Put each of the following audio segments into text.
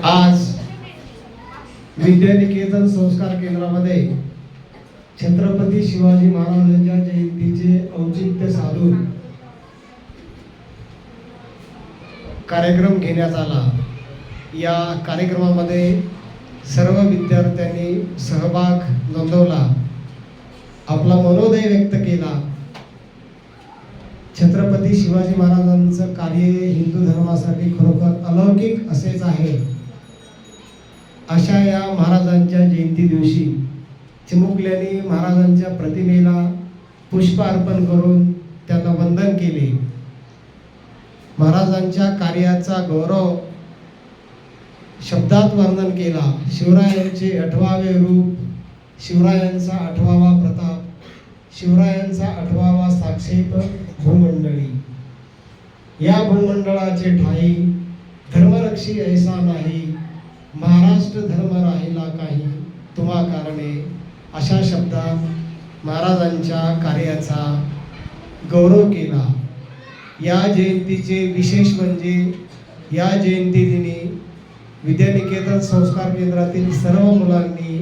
आज विद्यानिकेतन संस्कार केंद्रामध्ये छत्रपती शिवाजी महाराजांच्या जयंतीचे औचित्य साधून कार्यक्रम घेण्यात आला। या कार्यक्रमामध्ये सर्व विद्यार्थ्यांनी सहभाग नोंदवला, आपला मनोदय व्यक्त केला। छत्रपती शिवाजी महाराजांचं कार्य हिंदू धर्मासाठी खरोखर अलौकिक असेच आहे। अशा या महाराजांच्या जयंती दिवशी चिमुकल्यांनी महाराजांच्या प्रतिमेला पुष्प अर्पण करून त्यांना वंदन केले। महाराजांच्या कार्याचा गौरव शब्दात वर्णन केला। शिवरायांचे 8वे रूप, शिवरायांचा 8वा प्रताप, शिवरायांचा 8वा साक्षेप भूमंडळी। या भूमंडळाचे ठाई धर्मरक्षी ऐसा नाही, महाराष्ट्र धर्म राहिला काही तुम्हा कारणे। अशा शब्दात महाराजांच्या कार्याचा गौरव केला। या जयंतीचे विशेष म्हणजे या जयंती दिनी विद्यानिकेतन संस्कार केंद्रातील सर्व मुलांनी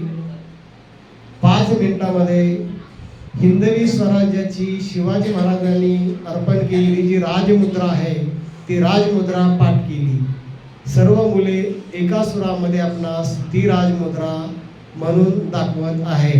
5 मिनिटांमध्ये हिंदवी स्वराज्याची शिवाजी महाराजांनी अर्पण केलेली जी राजमुद्रा आहे ती राजमुद्रा पाठ केली। सर्व मुले एका सुरामध्ये आपणास ती राजमुद्रा म्हणून दाखवत आहे।